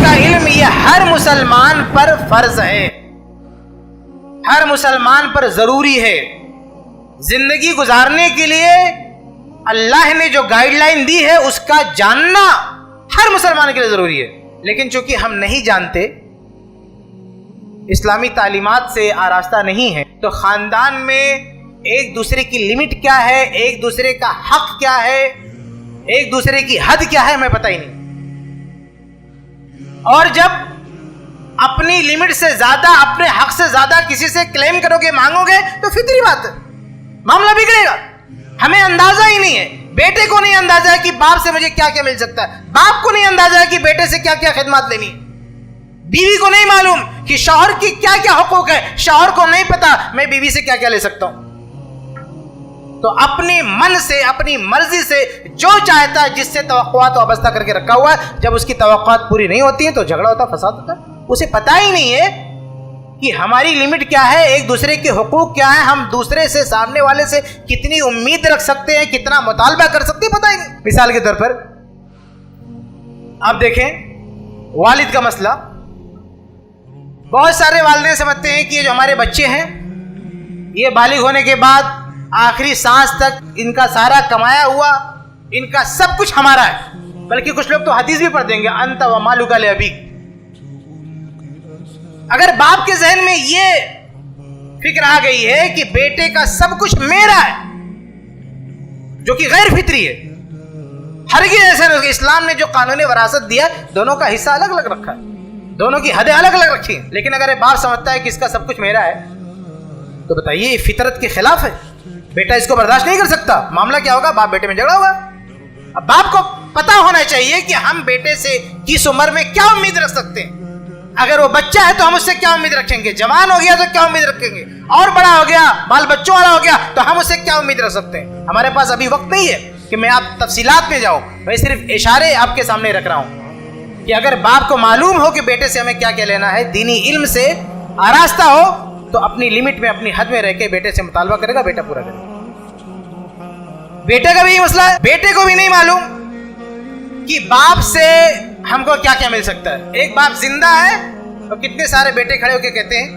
کا علم یہ ہر مسلمان پر فرض ہے، ہر مسلمان پر ضروری ہے۔ زندگی گزارنے کے لیے اللہ نے جو گائیڈ لائن دی ہے اس کا جاننا ہر مسلمان کے لیے ضروری ہے، لیکن چونکہ ہم نہیں جانتے، اسلامی تعلیمات سے آراستہ نہیں ہے، تو خاندان میں ایک دوسرے کی لمٹ کیا ہے، ایک دوسرے کا حق کیا ہے، ایک دوسرے کی حد کیا ہے، ہمیں پتہ ہی نہیں۔ اور جب اپنی لمٹ سے زیادہ، اپنے حق سے زیادہ کسی سے کلیم کرو گے، مانگو گے، تو فطری بات ہے معاملہ بگڑے گا۔ ہمیں اندازہ ہی نہیں ہے، بیٹے کو نہیں اندازہ ہے کہ باپ سے مجھے کیا کیا مل سکتا ہے، باپ کو نہیں اندازہ ہے کہ بیٹے سے کیا کیا خدمات لینی، بیوی کو نہیں معلوم کہ شوہر کی کیا کیا حقوق ہے، شوہر کو نہیں پتا میں بیوی سے کیا کیا لے سکتا ہوں۔ تو اپنے من سے، اپنی مرضی سے جو چاہتا ہے، جس سے توقعات وابستہ کر کے رکھا ہوا ہے، جب اس کی توقعات پوری نہیں ہوتی ہیں تو جھگڑا ہوتا، فساد ہوتا ہے۔ اسے پتہ ہی نہیں ہے کہ ہماری لمٹ کیا ہے، ایک دوسرے کے حقوق کیا ہیں، ہم دوسرے سے، سامنے والے سے کتنی امید رکھ سکتے ہیں، کتنا مطالبہ کر سکتے ہیں، پتہ ہی نہیں۔ مثال کے طور پر آپ دیکھیں والد کا مسئلہ، بہت سارے والدین سمجھتے ہیں کہ یہ جو ہمارے بچے ہیں یہ بالغ ہونے کے بعد آخری سانس تک ان کا سارا کمایا ہوا، ان کا سب کچھ ہمارا ہے، بلکہ کچھ لوگ تو حدیث بھی پڑھ دیں گے انت و مالک لابیک۔ اگر باپ کے ذہن میں یہ فکر آ گئی ہے کہ بیٹے کا سب کچھ میرا ہے، جو کہ غیر فطری ہے، ہرگز ایسا نہیں۔ اسلام نے جو قانون وراثت دیا، دونوں کا حصہ الگ الگ رکھا ہے، دونوں کی حدیں الگ الگ رکھی ہیں، لیکن اگر باپ سمجھتا ہے کہ اس کا سب کچھ میرا ہے، تو بتائیے یہ فطرت کے خلاف ہے، بیٹا اس کو برداشت نہیں کر سکتا، معاملہ کیا ہوگا، باپ بیٹے میں جھگڑا ہوگا۔ اب باپ کو پتا ہونا چاہیے کہ ہم بیٹے سے کس عمر میں کیا امید رکھ سکتے ہیں، اگر وہ بچہ ہے تو ہم اس سے کیا امید رکھیں گے، جوان ہو گیا تو کیا امید رکھیں گے، اور بڑا ہو گیا، بال بچوں والا ہو گیا تو ہم اس سے کیا امید رکھ سکتے ہیں۔ ہمارے پاس ابھی وقت نہیں ہے کہ میں آپ تفصیلات میں جاؤں، میں صرف اشارے آپ کے سامنے رکھ رہا ہوں کہ اگر باپ کو معلوم ہو کہ بیٹے سے ہمیں کیا کیا لینا ہے، دینی علم سے آراستہ ہو، تو اپنی لمٹ میں، اپنی حد میں رہ کے بیٹے سے مطالبہ کرے گا، بیٹا پورا کرے گا۔ بیٹے کا بھی یہ مسئلہ ہے، بیٹے کو بھی نہیں معلوم کہ باپ سے ہم کو کیا کیا مل سکتا ہے۔ ایک باپ زندہ ہے اور کتنے سارے بیٹے کھڑے ہو کے کہتے ہیں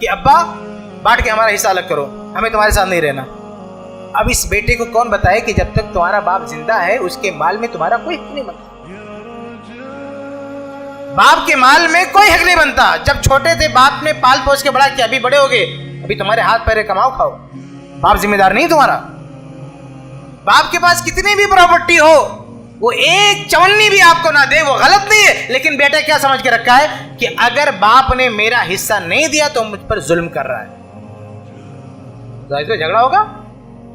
کہ ابا بانٹ کے ہمارا حصہ الگ کرو، ہمیں تمہارے ساتھ نہیں رہنا۔ اب اس بیٹے کو کون بتائے کہ جب تک تمہارا باپ زندہ ہے اس کے مال میں تمہارا کوئی حق نہیں بنتا، باپ کے مال میں کوئی حق نہیں بنتا۔ جب چھوٹے تھے باپ نے پال پوس کے بڑا کیا، ابھی بڑے ہو گئے، ابھی تمہارے ہاتھ پیرے کماؤ کھاؤ، باپ ذمہ دار نہیں تمہارا۔ باپ کے پاس کتنی بھی پراپرٹی ہو، وہ ایک چونی بھی آپ کو نہ دے، وہ غلط نہیں ہے، لیکن بیٹا کیا سمجھ کے رکھا ہے کہ اگر باپ نے میرا حصہ نہیں دیا تو مجھ پر ظلم کر رہا ہے، ظاہر سے جھگڑا ہوگا۔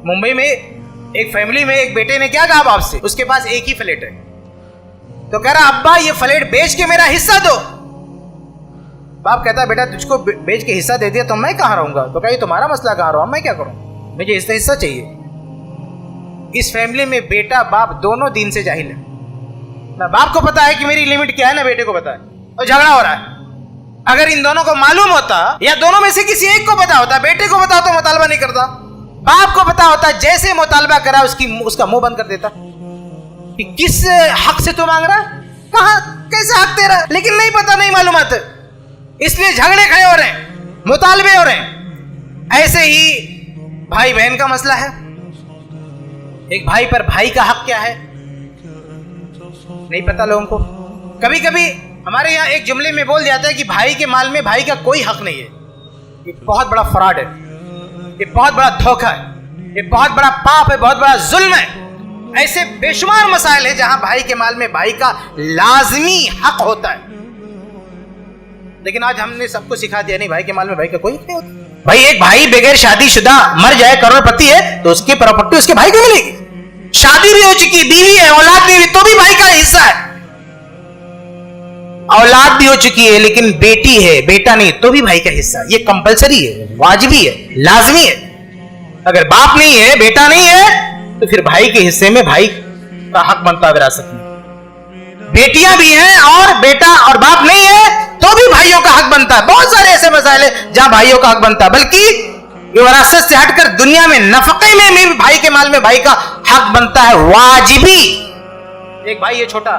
ممبئی میں ایک فیملی میں ایک بیٹے نے کیا کہا باپ سے، اس کے پاس ایک ہی فلیٹ ہے، تو کہہ رہا ابا یہ فلیٹ بیچ کے میرا حصہ دو۔ باپ کہتا ہے بیٹا تجھ کو بیچ کے حصہ دے دیا تو میں کہاں رہوں گا، تو کہا یہ تمہارا مسئلہ، کہاں رہوں میں کیا کروں، مجھے حصہ چاہیے۔ اس فیملی میں بیٹا باپ دونوں دین سے جاہل ہیں، نہ باپ کو پتا ہے کہ میری لمٹ کیا ہے، نہ بیٹے کو پتا ہے، اور جھگڑا ہو رہا ہے۔ اگر ان دونوں کو معلوم ہوتا، یا دونوں میں سے کسی ایک کو پتا ہوتا، بیٹے کو پتا ہوتا مطالبہ نہیں کرتا، باپ کو پتا ہوتا جیسے مطالبہ کرا اس کا منہ بند کر دیتا کہ کس حق سے تو مانگ رہا ہے، کہاں کیسے حق تیرا، لیکن نہیں پتا، نہیں معلومات، اس لیے جھگڑے کھڑے ہو رہے ہیں، مطالبے ہو رہے ہیں۔ ایسے ہی بھائی بہن کا مسئلہ ہے، ایک بھائی پر بھائی کا حق کیا ہے نہیں پتا لوگوں کو۔ کبھی کبھی ہمارے یہاں ایک جملے میں بول جاتا ہے کہ بھائی کے مال میں بھائی کا کوئی حق نہیں ہے، یہ بہت بڑا فراڈ ہے، یہ بہت بڑا دھوکہ ہے، یہ بہت بڑا پاپ ہے، بہت بڑا ظلم ہے۔ ایسے بے شمار مسائل ہیں جہاں بھائی کے مال میں بھائی کا لازمی حق ہوتا ہے، لیکن آج ہم نے سب کو سکھا دیا نہیں، بھائی کے مال میں بھائی کا کوئی حق نہیں ہوتا۔ بھائی ایک بھائی بغیر شادی شدہ مر جائے، کروڑ پتی ہے، تو اس کی پراپرٹی اس کے بھائی کو ملے گی، شادی بھی ہو چکی، بیوی ہے، اولاد بھی ہوئی، تو بھی بھائی کا حصہ ہے، اولاد بھی ہو چکی ہے لیکن بیٹی ہے، بیٹا نہیں، تو بھی بھائی کا حصہ، یہ کمپلسری ہے، واجبی ہے، لازمی ہے۔ اگر باپ نہیں ہے، بیٹا نہیں ہے، تو پھر بھائی کے حصے میں بھائی کا حق بنتا ہے وراثت میں۔ بیٹیاں بھی ہیں اور بیٹا اور باپ نہیں ہے تو بھی بھائیوں کا حق بنتا ہے۔ بہت سارے ایسے مسائل ہیں جہاں بھائیوں کا حق بنتا ہے، بلکہ یہ وراثت سے ہٹ کر دنیا میں نفقے میں بھی بھائی کے مال میں بھائی کا حق بنتا ہے، واجبی۔ ایک بھائی ہے چھوٹا،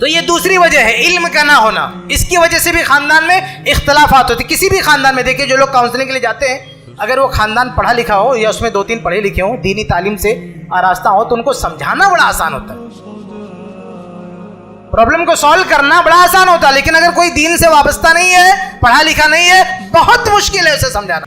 تو یہ دوسری وجہ ہے علم کا نہ ہونا. اس کی وجہ سے بھی خاندان میں اختلافات ہوتے. کسی بھی خاندان میں دیکھیں جو لوگ کاؤنسلنگ کے لیے جاتے ہیں, اگر وہ خاندان پڑھا لکھا ہو یا اس میں 2-3 پڑھے لکھے ہوں, دینی تعلیم سے آراستہ ہو, تو ان کو سمجھانا بڑا آسان ہوتا ہے, پرابلم کو سالو کرنا بڑا آسان ہوتا ہے. لیکن اگر کوئی دین سے وابستہ نہیں ہے, پڑھا لکھا نہیں ہے, بہت مشکل ہے اسے سمجھانا.